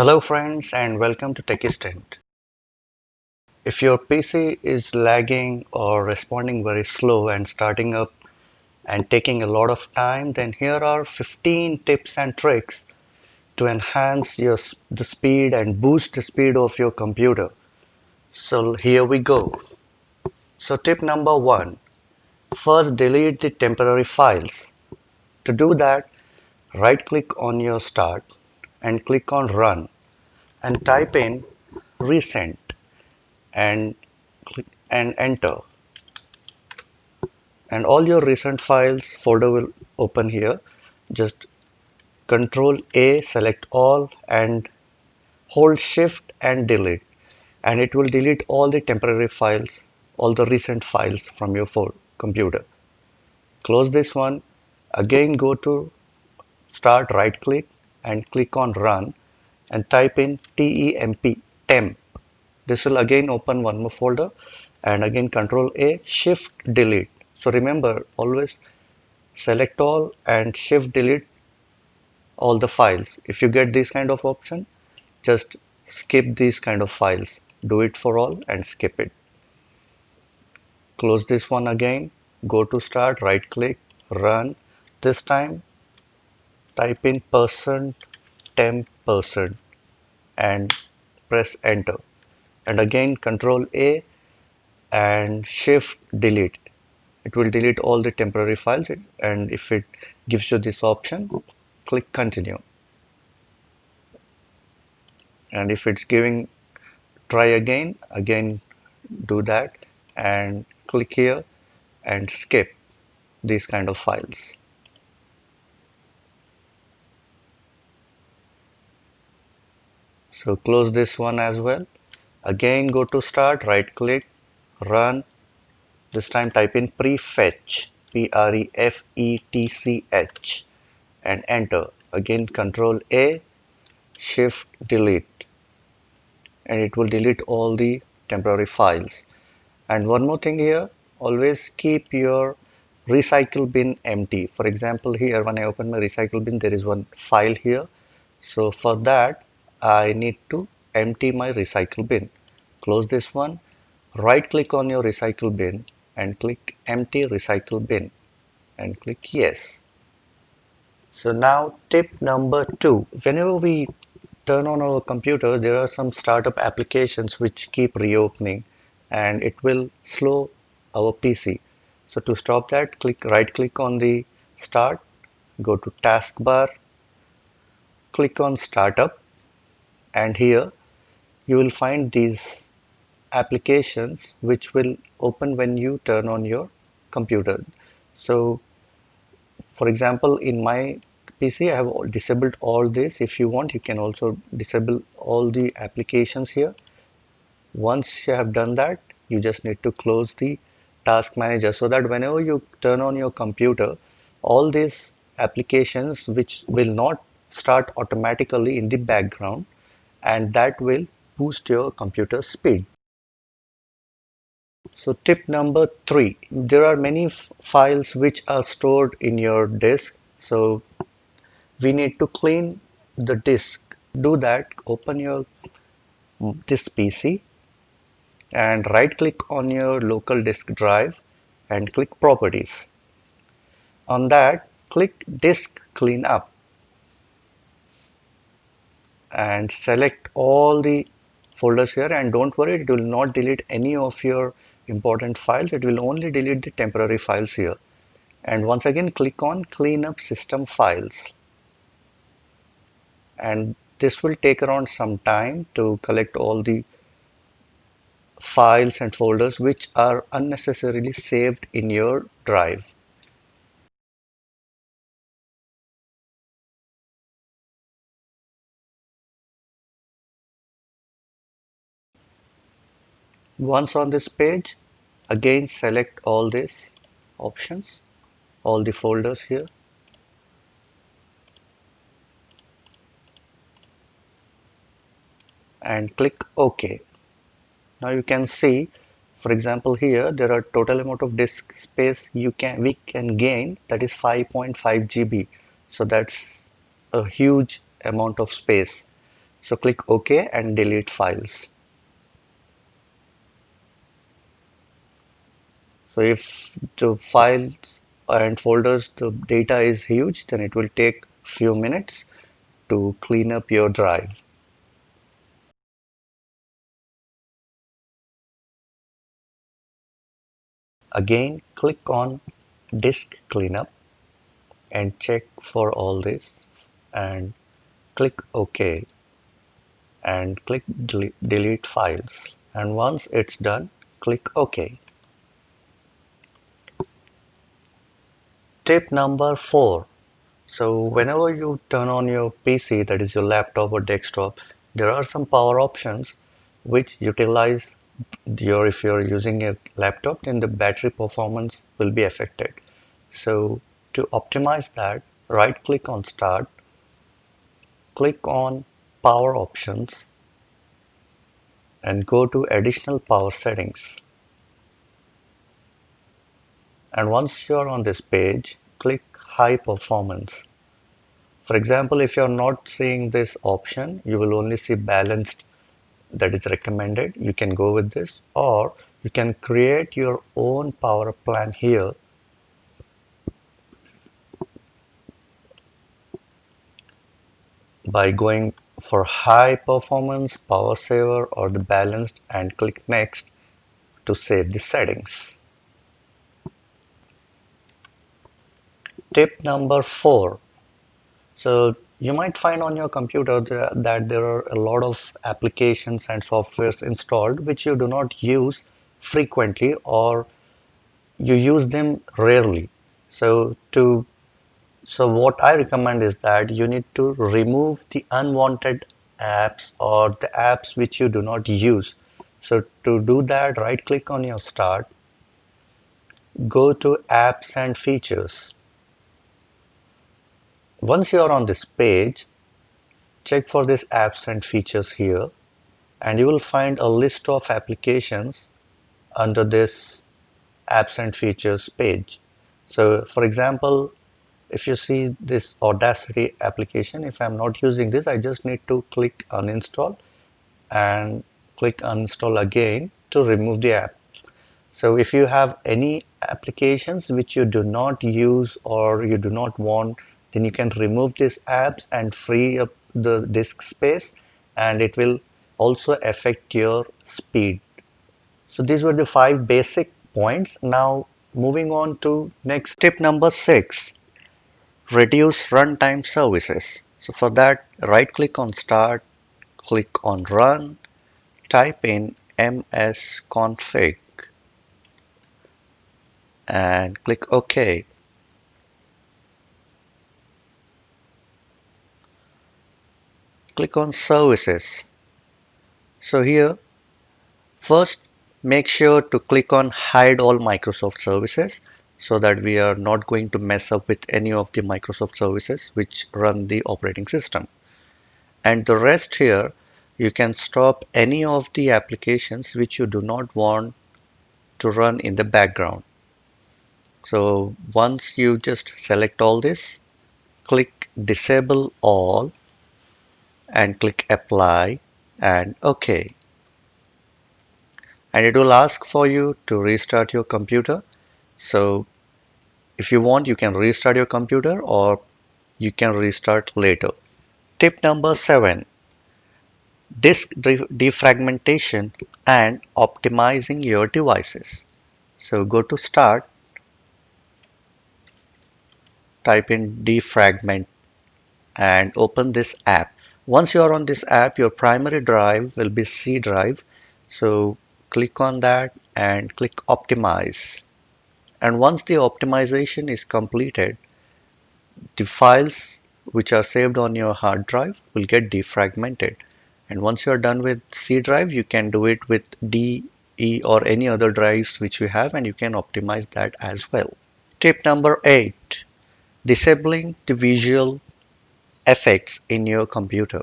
Hello friends and welcome to Techistant. If your PC is lagging or responding very slow and starting up and taking a lot of time, then here are 15 tips and tricks to enhance the speed and boost the speed of your computer. So here we go. So tip number 1, first delete the temporary files. To do that, right click on your start and click on run and type in recent and and enter, and all your recent files folder will open here. Just control A, select all and hold shift and delete, and it will delete all the temporary files, all the recent files from your computer. Close this one. Again go to start, right click and click on run and type in temp. This will again open one more folder, and again control A, shift delete. So remember, always select all and shift delete all the files. If you get this kind of option, just skip these kind of files. Do it for all and skip it. Close this one again, go to start, right click, run. This time type in %temp% and press enter. And again control A and shift delete. It will delete all the temporary files, and if it gives you this option, click continue. And if it's giving try again do that and click here and skip these kind of files. So close this one as well. Again go to start, right click, run. This time type in prefetch, prefetch and enter. Again control A, shift delete, and it will delete all the temporary files. And one more thing here, always keep your recycle bin empty. For example, here when I open my recycle bin, there is one file here. So for that, I need to empty my recycle bin. Close this one, right click on your recycle bin and click empty recycle bin and click yes. So now tip number 2, whenever we turn on our computer, there are some startup applications which keep reopening and it will slow our PC. So to stop that, right click on the start, go to taskbar, click on startup, and here you will find these applications which will open when you turn on your computer. So for example, in my PC, I have disabled all this. If you want, you can also disable all the applications here. Once you have done that, you just need to close the task manager so that whenever you turn on your computer, all these applications which will not start automatically in the background, and that will boost your computer speed. So tip number 3, there are many files which are stored in your disk. So we need to clean the disk. Do that, open your this PC and right click on your local disk drive and click properties. On that, click disk cleanup and select all the folders here, and don't worry, it will not delete any of your important files. It will only delete the temporary files here. And once again click on clean up system files, and this will take around some time to collect all the files and folders which are unnecessarily saved in your drive. Once on this page, again select all these options, all the folders here, and click OK. Now you can see, for example, here there are total amount of disk space we can gain, that is 5.5 GB. So that's a huge amount of space. So click OK and delete files. So if the files and folders, the data is huge, then it will take few minutes to clean up your drive. Again, click on disk cleanup and check for all this and click OK and click delete files. And once it's done, click OK. Tip number 4. So whenever you turn on your PC, that is your laptop or desktop, there are some power options which utilize your, if you're using a laptop, then the battery performance will be affected. So to optimize that, right click on Start, click on Power Options and go to Additional Power Settings. And once you're on this page, click High Performance. For example, if you're not seeing this option, you will only see balanced, that is recommended. You can go with this, or you can create your own power plan here by going for high performance, power saver, or the balanced and click next to save the settings. Tip number 4. So you might find on your computer that there are a lot of applications and softwares installed which you do not use frequently, or you use them rarely. So what I recommend is that you need to remove the unwanted apps or the apps which you do not use. So to do that, right click on your start, go to apps and features. Once you are on this page, check for this apps and features here, and you will find a list of applications under this apps and features page. So for example, if you see this Audacity application, if I'm not using this, I just need to click uninstall and click uninstall again to remove the app. So if you have any applications which you do not use or you do not want, then you can remove these apps and free up the disk space, and it will also affect your speed. So these were the 5 basic points. Now moving on to next tip number 6. Reduce runtime services. So for that, right click on Start, click on Run, type in msconfig and click OK. Click on Services. So here, first make sure to click on Hide all Microsoft services so that we are not going to mess up with any of the Microsoft services which run the operating system. And the rest here, you can stop any of the applications which you do not want to run in the background. So once you just select all this, click Disable All and click Apply and OK. And it will ask for you to restart your computer. So if you want, you can restart your computer or you can restart later. Tip number 7. Disk defragmentation and optimizing your devices. So go to Start, type in defragment and open this app. Once you are on this app, your primary drive will be C drive. So click on that and click Optimize. And once the optimization is completed, the files which are saved on your hard drive will get defragmented. And once you are done with C drive, you can do it with D, E, or any other drives which you have, and you can optimize that as well. Tip number 8. Disabling the visual effects in your computer.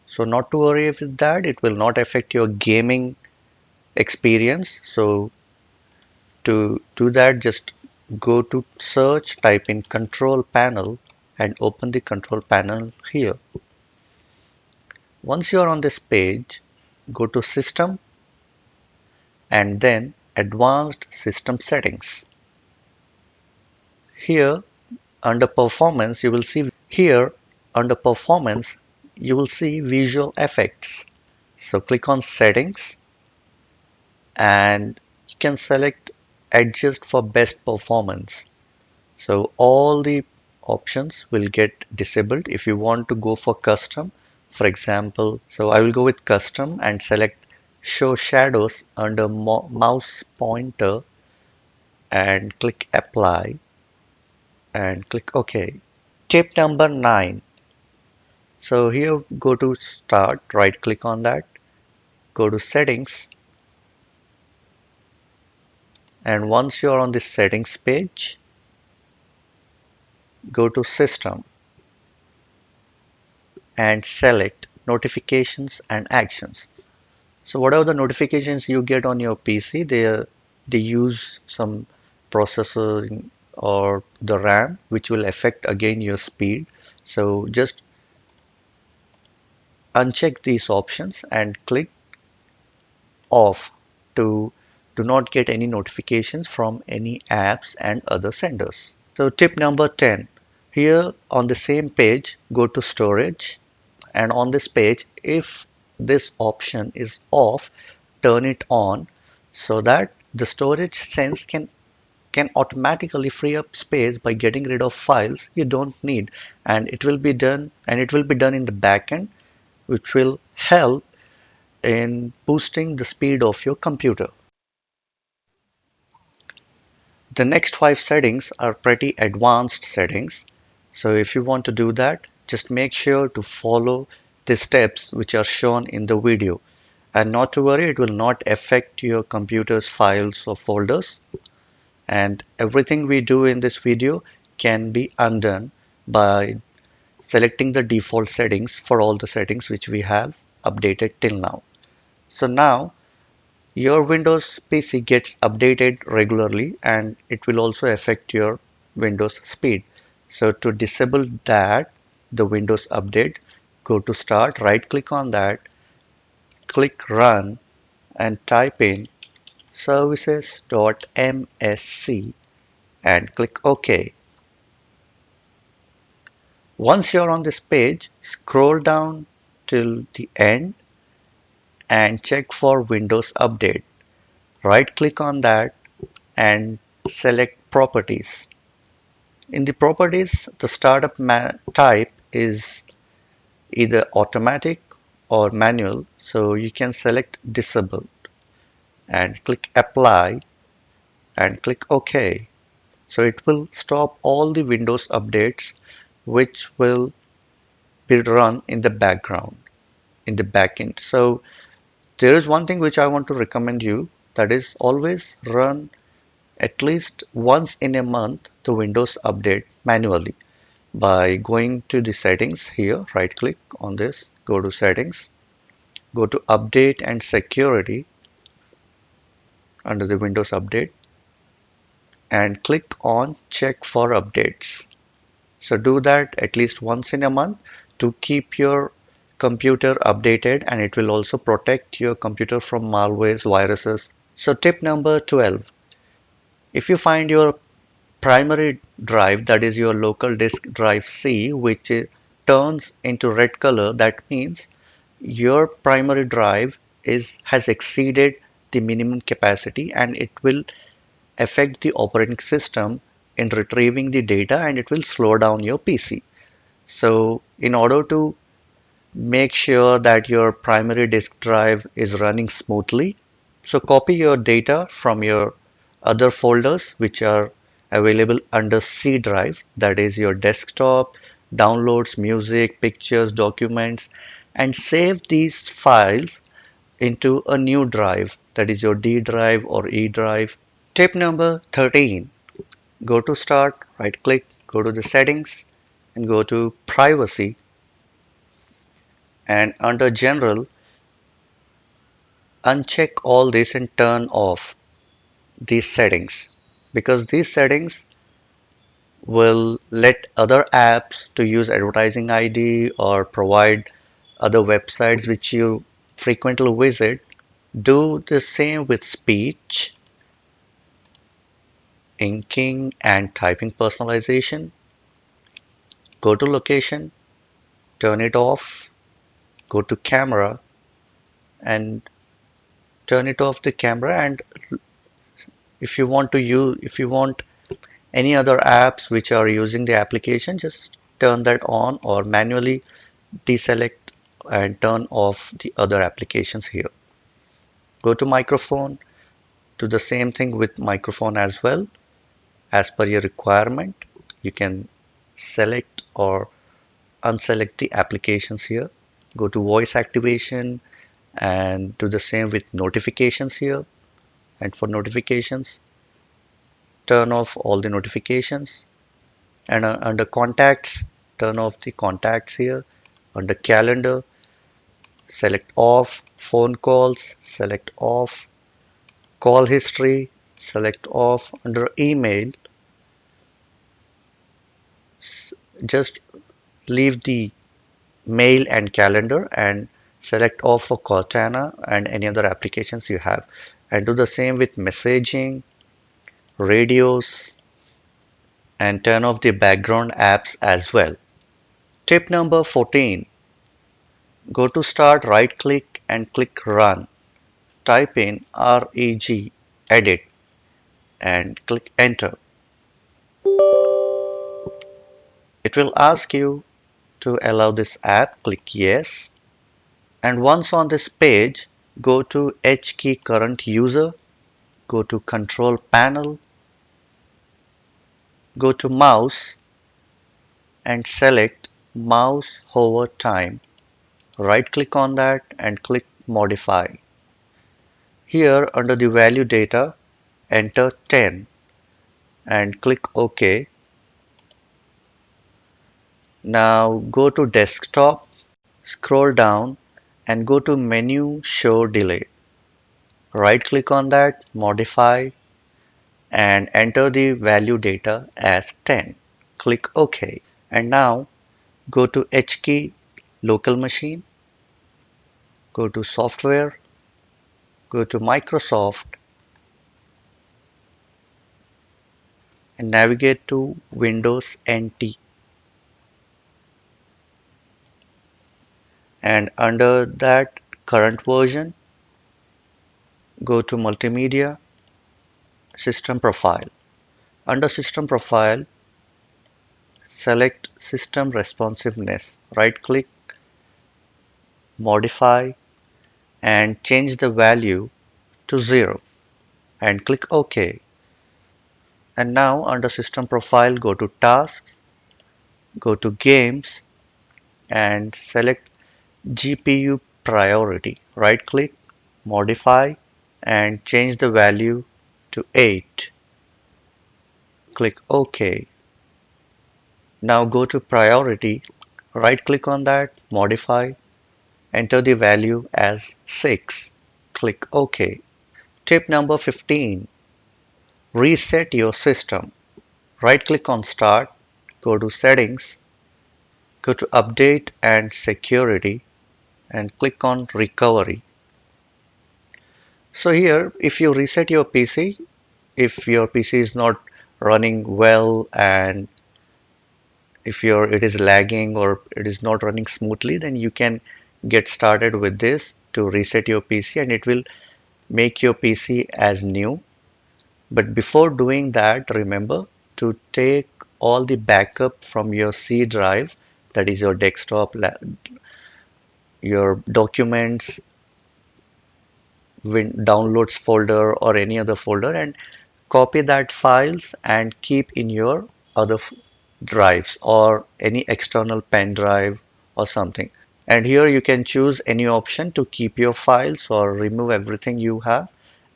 So not to worry with that, it will not affect your gaming experience. So to do that, just go to search, type in control panel and open the control panel here. Once you are on this page, go to System and then Advanced System Settings. Here under Performance, you will see Visual Effects. So click on Settings and you can select Adjust for Best Performance. So all the options will get disabled if you want to go for custom. For example, so I will go with custom and select show shadows under mouse pointer and click apply and click OK. Tip number 9. So here go to start, right click on that, go to settings, and once you are on the settings page, go to system and select notifications and actions. So whatever the notifications you get on your PC, they use some processor or the RAM, which will affect again your speed. So just uncheck these options and click off to do not get any notifications from any apps and other senders. So tip number 10. Here on the same page, go to storage, and on this page, if this option is off, turn it on so that the storage sense can automatically free up space by getting rid of files you don't need, and it will be done in the backend, which will help in boosting the speed of your computer. The next 5 settings are pretty advanced settings. So if you want to do that, just make sure to follow the steps which are shown in the video. And not to worry, it will not affect your computer's files or folders. And everything we do in this video can be undone by selecting the default settings for all the settings which we have updated till now. So now your Windows PC gets updated regularly and it will also affect your Windows speed. So to disable that, the Windows update, go to Start, right click on that, click Run and type in services.msc and click OK. Once you're on this page, scroll down till the end and check for Windows Update. Right click on that and select Properties. In the properties, the startup type is either automatic or manual, so you can select disable and click apply and click OK. So it will stop all the Windows updates which will be run in the background, in the backend. So there is one thing which I want to recommend you, that is always run at least once in a month the Windows update manually by going to the settings here, right click on this, go to settings, go to update and security under the Windows update and click on check for updates. So do that at least once in a month to keep your computer updated, and it will also protect your computer from malwares, viruses. So tip number 12, if you find your primary drive, that is your local disk drive C, which turns into red color, that means your primary drive has exceeded the minimum capacity and it will affect the operating system in retrieving the data and it will slow down your PC. So in order to make sure that your primary disk drive is running smoothly, so copy your data from your other folders which are available under C drive, that is your desktop, downloads, music, pictures, documents, and save these files into a new drive, that is your D drive or E drive. Tip number 13, go to start, right click, go to the settings and go to privacy, and under general uncheck all this and turn off these settings, because these settings will let other apps to use advertising ID or provide other websites which you frequently visit, do the same with speech, inking and typing personalization. Go to location, turn it off, go to camera and turn it off the camera, and if you want any other apps which are using the application, just turn that on or manually deselect and turn off the other applications here. Go to microphone, do the same thing with microphone as well. As per your requirement, you can select or unselect the applications here. Go to voice activation and do the same with notifications here. And for notifications, turn off all the notifications. And under contacts, turn off the contacts here. Under calendar, select off. Phone calls, select off. Call history, select off. Under email, just leave the mail and calendar and select off for Cortana and any other applications you have. And do the same with messaging, radios, and turn off the background apps as well. Tip number 14. Go to start, right click and click run. Type in reg edit and click enter. It will ask you to allow this app, click yes. And once on this page, go to H key current user, go to control panel, go to mouse and select mouse hover time. Right click on that and click modify. Here under the value data, enter 10 and click OK. Now go to desktop, scroll down and go to menu show delay. Right click on that, modify and enter the value data as 10. Click OK. And now go to H key local machine, go to software, go to Microsoft and navigate to Windows NT. And under that current version, go to multimedia, system profile. Under system profile, select system responsiveness. Right click, modify and change the value to 0 and click OK. And now under system profile, go to tasks, go to games and select GPU priority. Right click, modify and change the value to 8. Click OK. Now go to priority, right click on that, modify, enter the value as 6. Click OK. Tip number 15. Reset your system. Right click on start, go to settings, go to update and security and click on recovery. So here if you reset your PC, if your PC is not running well and if it is lagging or it is not running smoothly, then you can get started with this to reset your PC and it will make your PC as new. But before doing that, remember to take all the backup from your C drive, that is your desktop, your documents, downloads folder or any other folder, and copy that files and keep in your other drives or any external pen drive or something. And here you can choose any option to keep your files or remove everything you have,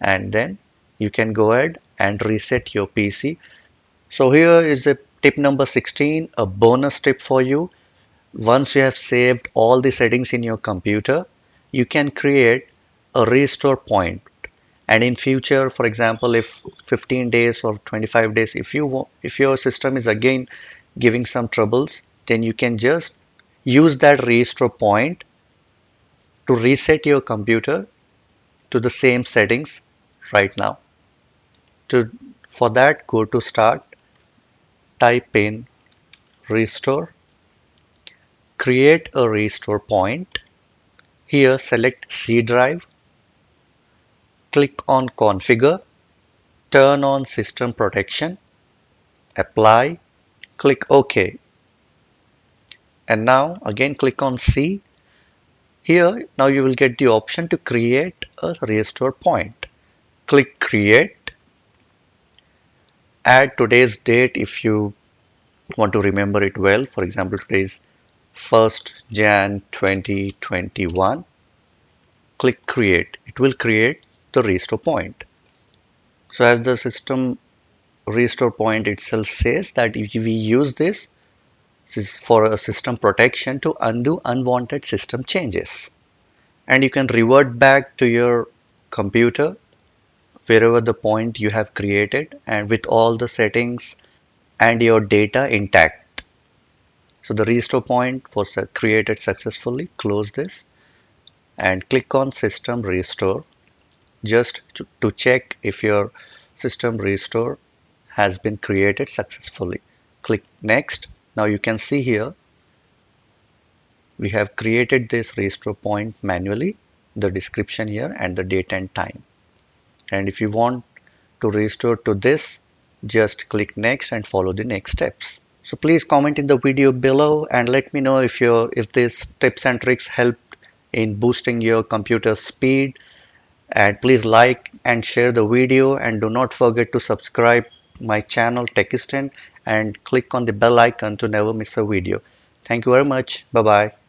and then you can go ahead and reset your PC. So here is a tip number 16, a bonus tip for you. Once you have saved all the settings in your computer, you can create a restore point. And in future, for example, if 15 days or 25 days, if your system is again giving some troubles, then you can just use that restore point to reset your computer to the same settings right now. To, for that, go to Start, type in Restore, create a restore point. Here select C drive, click on Configure, turn on System Protection, apply, click OK. And now again click on C. Here now you will get the option to create a restore point. Click Create, add today's date if you want to remember it well. For example, today is 1st Jan 2021. Click Create. It will create the restore point. So as the system restore point itself says that if we use this is for a system protection to undo unwanted system changes. And you can revert back to your computer wherever the point you have created and with all the settings and your data intact. So the restore point was created successfully. Close this and click on System Restore just to check if your system restore has been created successfully. Click Next. Now you can see here we have created this restore point manually, the description here and the date and time. And if you want to restore to this, just click Next and follow the next steps. So please comment in the video below and let me know if these tips and tricks helped in boosting your computer speed. And please like and share the video and do not forget to subscribe my channel Techistant and click on the bell icon to never miss a video. Thank you very much. Bye bye.